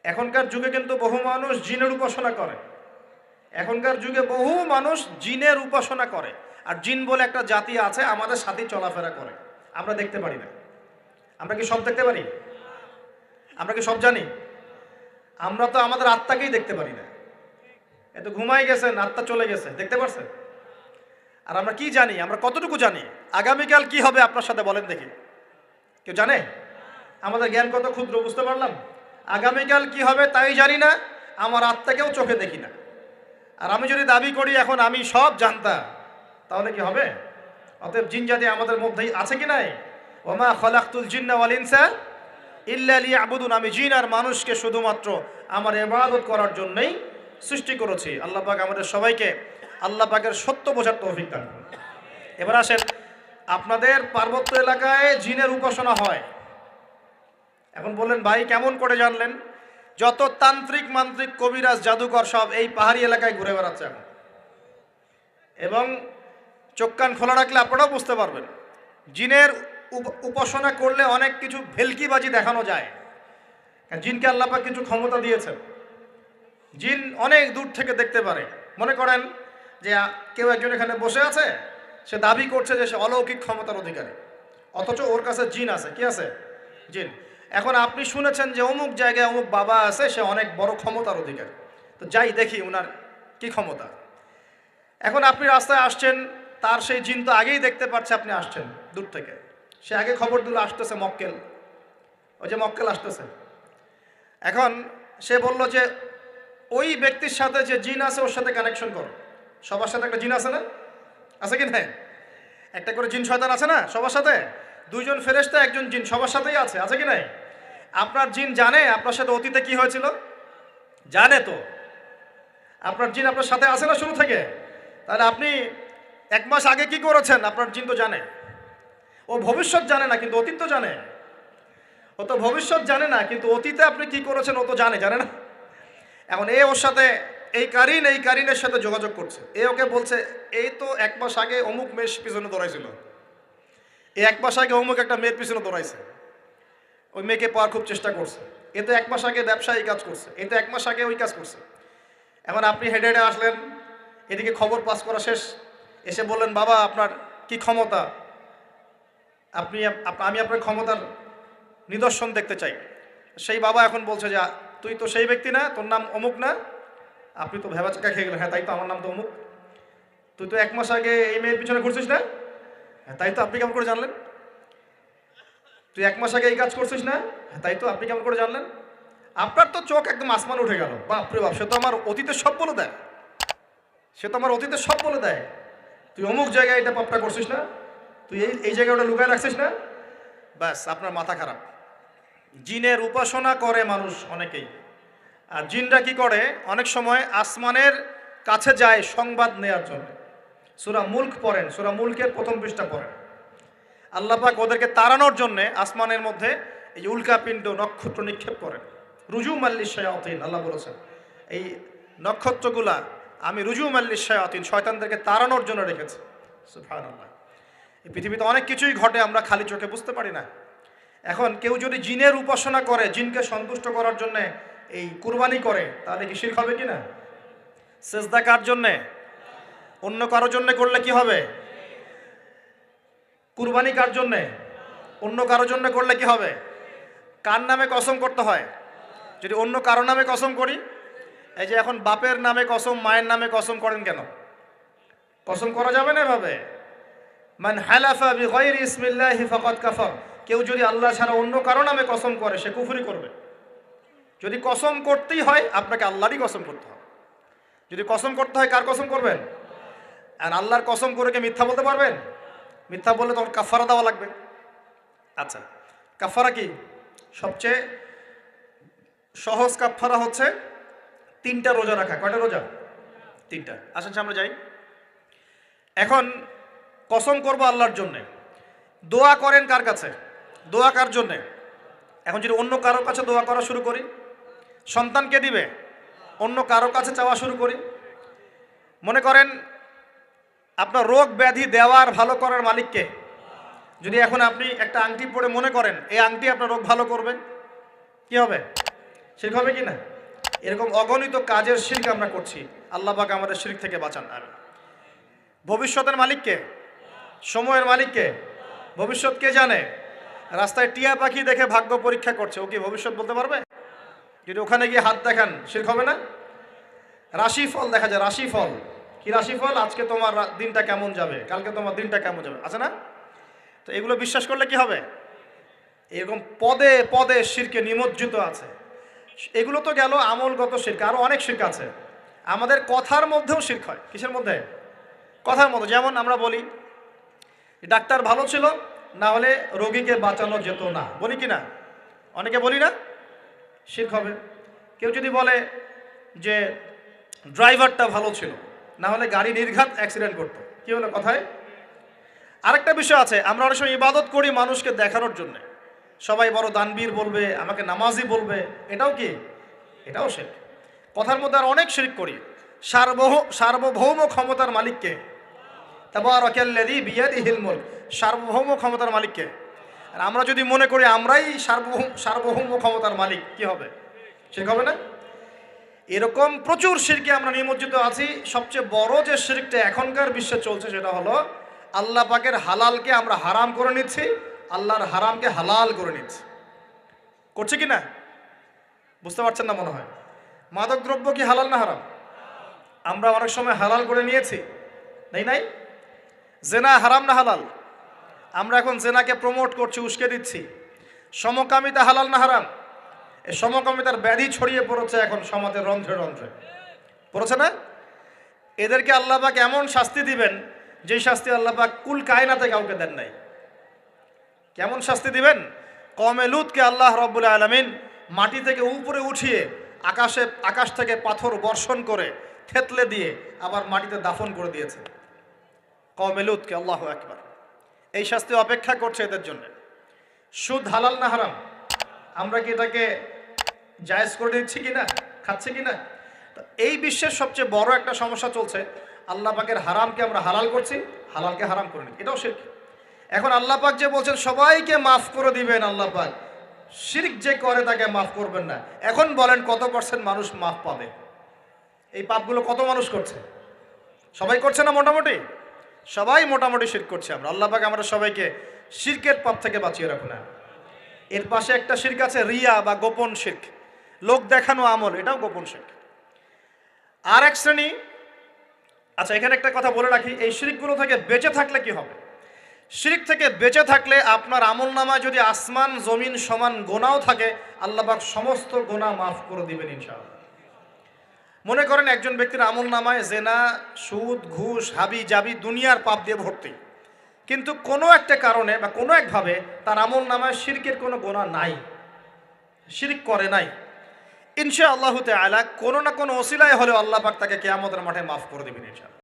এখনকার যুগে কিন্তু বহু মানুষ জিনের উপাসনা করে। এখনকার যুগে বহু মানুষ জিনের উপাসনা করে। আর জিন বলে একটা জাতি আছে, আমাদের সাথে চলাফেরা করে, আমরা দেখতে পারি না। আমরা কি সব দেখতে পারি? আমরা কি সব জানি? আমরা তো আমাদের আত্মাকেই দেখতে পারি না। এত ঘুমাই গেছেন, আত্মা চলে গেছে, দেখতে পারছেন? আর আমরা কি জানি? আমরা কতটুকু জানি আগামীকাল কি হবে আপনার সাথে, বলেন দেখি। কেউ জানে? আমাদের জ্ঞান কত ক্ষুদ্র, বুঝতে পারলাম। আগামীকাল কি হবে তাই জানি না, আমার আত্মাকেও চোখে দেখি না। আর আমি যদি দাবি করি এখন আমি সব জানতাম, তাহলে কি হবে? অতএব জিন জাতি আমাদের মধ্যেই আছে কি নাই? ওমা খলাকতুল জিন্না ওয়াল ইনসা ইল্লা লিয়াবুদুন, আমি জিন আর মানুষকে শুধুমাত্র আমার ইবাদত করার জন্যই সৃষ্টি করেছি। আল্লাহ পাক আমাদের সবাইকে আল্লাহ পাকের সত্য বোঝার তৌফিক দান করুন। এবার আসেন, আপনাদের পার্বত্য এলাকায় জিনের উপাসনা হয়। এখন বললেন ভাই কেমন করে জানলেন? যত তান্ত্রিক মান্ত্রিক কবিরাজ জাদুকর সব এই পাহাড়ি এলাকায় ঘুরে বেড়াচ্ছে এখন। এবং চোখ কান খোলা রাখলে আপনারাও বুঝতে পারবেন, জিনের উপাসনা করলে অনেক কিছু ভেলকিবাজি দেখানো যায়। জিনকে আল্লাহ পাক কিছু ক্ষমতা দিয়েছেন। জিন অনেক দূর থেকে দেখতে পারে। মনে করেন যে কেউ একজন এখানে বসে আছে, সে দাবি করছে যে সে অলৌকিক ক্ষমতার অধিকারী, অথচ ওর কাছে জিন আছে। কি আছে? জিন। এখন আপনি শুনেছেন যে অমুক জায়গায় অমুক বাবা আছে, সে অনেক বড় ক্ষমতার অধিকারী, তো যাই দেখি ওনার কি ক্ষমতা। এখন আপনি রাস্তায় আসছেন, তার সেই জিন তো আগেই দেখতে পাচ্ছে আপনি আসছেন দূর থেকে, সে আগে খবর দিল আসতেছে মক্কেল, ওই যে মক্কেল আসতেছে। এখন সে বলল যে ওই ব্যক্তির সাথে যে জিন আছে ওর সাথে কানেকশন করো। সবার সাথে একটা জিন আছে না? আছে কি না? একটা করে জিন শয়তান আছে না সবার সাথে? দুইজন ফেরেশতা, একজন জিন, সবার সাথেই আছে। আছে কি নাই? আপনার জিন জানে আপনার সাথে অতীতে কি হয়েছিল? জানে তো। আপনার জিন আপনার সাথে আছে না শুরু থেকে? তাহলে আপনি 1 মাস আগে কি করেছেন আপনার জিন তো জানে। ও ভবিষ্যৎ জানে না, কিন্তু অতীত তো জানে। ও তো ভবিষ্যৎ জানে না, কিন্তু অতীতে আপনি কি করেছেন ও তো জানে না? এখন এ ওর সাথে এই কারিনের সাথে যোগাযোগ করছে। এ ওকে বলছে এই তো 1 মাস আগে অমুক মেয়ের পিছনে দৌড়াইছিল, এই 1 মাস আগে অমুক একটা মেয়ের পিছনে দৌড়াইছে, ওই মেয়েকে পাওয়ার খুব চেষ্টা করছে। এ তো 1 মাস আগে ব্যবসায় এই কাজ করছে, এই তো 1 মাস আগে ওই কাজ করছে। এখন আপনি হেঁটে হেঁটে আসলেন, এদিকে খবর পাস করা শেষ, এসে বললেন বাবা আপনার কি ক্ষমতা, আমি আপনার ক্ষমতার নিদর্শন দেখতে চাই। সেই বাবা এখন বলছে যে তুই তো সেই ব্যক্তি না, তোর নাম অমুক না? আপনি তো ভেবাচাকা খেয়ে গেলেন। হ্যাঁ তাই তো, আমার নাম তো অমুক। তুই তো 1 মাস আগে এই মেয়ের পিছনে ঘুরছিস না? হ্যাঁ তাই তো, আপনি কেমন করে জানলেন? তুই 1 মাস আগে এই কাজ করছিস না? হ্যাঁ তাই তো, আপনি কেমন করে জানলেন? আপনার তো চোখ একদম আসমান উঠে গেল। বাপরে বাপ, সে তো আমার অতীতের সব বলে দেয়, সে তো আমার অতীতের সব বলে দেয়। তুই অমুক জায়গায় এটা পাপটা করছিস না? তুই এই জায়গায় ওটা লুকায় রাখছিস না? ব্যাস, আপনার মাথা খারাপ। জিনের উপাসনা করে মানুষ অনেকেই। আর জিনরা কি করে, অনেক সময় আসমানের কাছে যায় সংবাদ নেয়ার জন্য। সূরা মুলক পড়েন, সূরা মুলকের প্রথম পৃষ্ঠা পড়েন। আল্লাহ পাক ওদেরকে তাড়ানোর জন্য আসমানের মধ্যে এই উল্কাপিণ্ড নক্ষত্র নিক্ষেপ করেন। রুজুম আল্লিশ শায়াতিন, আল্লাহ বলেছেন এই নক্ষত্রগুলা আমি রুজুম আল্লিশ শায়াতিন, শয়তানদেরকে তাড়ানোর জন্য রেখেছি। সুবহানাল্লাহ। এই পৃথিবীতে অনেক কিছুই ঘটে, আমরা খালি চোখে বুঝতে পারি না। এখন কেউ যদি জিনের উপাসনা করে, জিনকে সন্তুষ্ট করার জন্য এই কুরবানি করে, তাহলে কি শিরক হবে কি না? সেজদা কার জন্যে? অন্য কারোর জন্য করলে কি হবে? কুরবানি কার জন্যে? অন্য কারোর জন্য করলে কি হবে? কার নামে কসম করতে হয়? যদি অন্য কারো নামে কসম করি, এই যে এখন বাপের নামে কসম, মায়ের নামে কসম করেন কেন? কসম করা যাবে না এভাবে। মান হালাফা বিগাইরি ইসমিল্লাহি ফাকাদ কাফার, কেউ যদি আল্লাহ ছাড়া অন্য কারো নামে কসম করে সে কুফরি করবে। যদি কসম করতেই হয় আপনাকে আল্লাহরই কসম করতে হবে। যদি কসম করতে হয় কার কসম করবেন? আর আল্লাহর কসম করে কি মিথ্যা বলতে পারবেন? মিথ্যা বললে তখন কাফারা দেওয়া লাগবে। আচ্ছা, কাফারা কি? সবচেয়ে সহজ কাফারা হচ্ছে 3টা রোজা রাখা। কয়টা রোজা? 3টা। আসেন সামনে যাই। এখন কসম করব আল্লাহর জন্যে, দোয়া করেন কার কাছে? দোয়া কার জন্যে? এখন যদি অন্য কারোর কাছে দোয়া করা শুরু করি, সন্তানকে দিবে, অন্য কারোর কাছে চাওয়া শুরু করি। মনে করেন আপনার রোগ ব্যাধি দেওয়ার ভালো করার মালিককে, যদি এখন আপনি একটা আংটি পরে মনে করেন এই আংটি আপনার রোগ ভালো করবে, কি হবে? শিরক হবে কি না? এরকম অগণিত কাজের শিরক আমরা করছি। আল্লাহ পাক আমাদের শিরক থেকে বাঁচান। আর ভবিষ্যতের মালিক কে? সময়ের মালিক কে? ভবিষ্যৎ কে জানে? রাস্তায় টিয়া পাখি দেখে ভাগ্য পরীক্ষা করছে, ও কি ভবিষ্যৎ বলতে পারবে? যদি ওখানে গিয়ে হাত দেখান শিরক হবে না? রাশিফল দেখা যায়, রাশিফল কি রাশিফল, আজকে তোমার দিনটা কেমন যাবে, কালকে তোমার দিনটা কেমন যাবে, আছে না? তো এগুলো বিশ্বাস করলে কি হবে? এরকম পদে পদে শিরকে নিমজ্জিত আছে। এগুলো তো গেল আমলগত শিরক, আরো অনেক শিরক আছে। আমাদের কথার মধ্যেও শিরক হয়। কিসের মধ্যে? কথার মধ্যে। যেমন আমরা বলি ডাক্তার ভালো ছিল, না হলে রোগীকে বাঁচানো যেত না, বলি কি না? অনেকে বলি না? শিরক হবে। কেউ যদি বলে যে ড্রাইভারটা ভালো ছিল, না হলে গাড়ি নির্ঘাত অ্যাক্সিডেন্ট করতো, কি হলো কথায়? আরেকটা বিষয় আছে, আমরা অনেক সময় ইবাদত করি মানুষকে দেখানোর জন্য, সবাই বড় দানবীর বলবে, আমাকে নামাজি বলবে, এটাও কি? এটাও শিরক। কথার মধ্যে আর অনেক শিরক করি। সার্বভৌম ক্ষমতার মালিককে, তাবারাকাল্লাযী বিয়াদিহিল মুলক, সার্বভৌম ক্ষমতার মালিককে। আর আমরা যদি মনে করি আমরাই সার্বভৌম ক্ষমতার মালিক, কি হবে? শিরক হবে না? এরকম প্রচুর শিরকে আমরা নিমজ্জিত আছি। সবচেয়ে বড় যে শিরকটা এখনকার বিশ্বে চলছে সেটা হলো আল্লাহ পাকের হালালকে আমরা হারাম করে নিচ্ছি, আল্লাহর হারামকে হালাল করে নিচ্ছি। করছে কি না? বুঝতে পারছেন না মনে হয়। মাদক দ্রব্য কি হালাল না হারাম? আমরা অনেক সময় হালাল করে নিয়েছি, নাই? জেনা হারাম না হালাল? আমরা এখন জেনাকে প্রমোট করছি, উস্কে দিচ্ছি। সমকামিতা হালাল না হারাম? এই সমকামিতার ব্যাধি ছড়িয়ে পড়েছে এখন সমাজের রন্ধ্রে রন্ধ্রে, পড়েছে না? এদেরকে আল্লাহ পাক এমন শাস্তি দিবেন যে শাস্তি আল্লাহ পাক কুল কায়নাতে কাউকে দেন নাই। কেমন শাস্তি দিবেন? কওমে লূতকে আল্লাহ রাব্বুল আলামিন মাটি থেকে উপরে উঠিয়ে আকাশ থেকে পাথর বর্ষণ করে থেতলে দিয়ে আবার মাটিতে দাফন করে দিয়েছে কওমে লূতকে। আল্লাহু আকবার। এই শাস্তি অপেক্ষা করছে এদের জন্য। সুদ হালাল না হারাম? আমরা কি এটাকে জায়েজ করে দিচ্ছি কিনা, খাচ্ছি কিনা? এই বিশ্বের সবচেয়ে বড় একটা সমস্যা চলছে, আল্লাহ পাকের হারামকে আমরা হালাল করছি, হালালকে হারাম করে নিই, এটাও শিরক। এখন আল্লাহ পাক যে বলছেন সবাইকে মাফ করে দিবেন, আল্লাহ পাক শিরক যে করে তাকে মাফ করবেন না। এখন বলেন কত % মানুষ মাফ পাবে? এই পাপগুলো কত মানুষ করছে? সবাই করছে না? মোটামুটি সবাই মোটামুটি শিরক করছে। আমরা আল্লাহ পাক আমরা সবাইকে শিরকের পাপ থেকে বাঁচিয়ে রাখুন না। এর পাশে একটা শিরক আছে রিয়া বা গোপন শিরক, লোক দেখানো আমল, এটাও গোপন শিরক। আর এক শ্রেণী, আচ্ছা এখানে একটা কথা বলে রাখি, এই শিরকগুলো থেকে বেঁচে থাকলে কি হবে? শিরক থেকে বেঁচে থাকলে আপনার আমল নামায় যদি আসমান জমিন সমান গোনাও থাকে, আল্লাহ পাক সমস্ত গোনা মাফ করে দিবেন ইনশাআল্লাহ। মনে করেন একজন ব্যক্তির আমল নামায় জেনা, সুদ, ঘুষ, হাবি জাবি দুনিয়ার পাপ দিয়ে ভর্তি, কিন্তু কোনো একটা কারণে বা কোনো একভাবে তার আমল নামায় শিরকের কোনো গোনা নাই, শিরক করে নাই, ইনশাআল্লাহু তাআলা কোনো না কোনো ওসিলায় হলেও আল্লাহ পাক তাকে কিয়ামতের মাঠে মাফ করে দিবেন ইনশাআল্লাহ।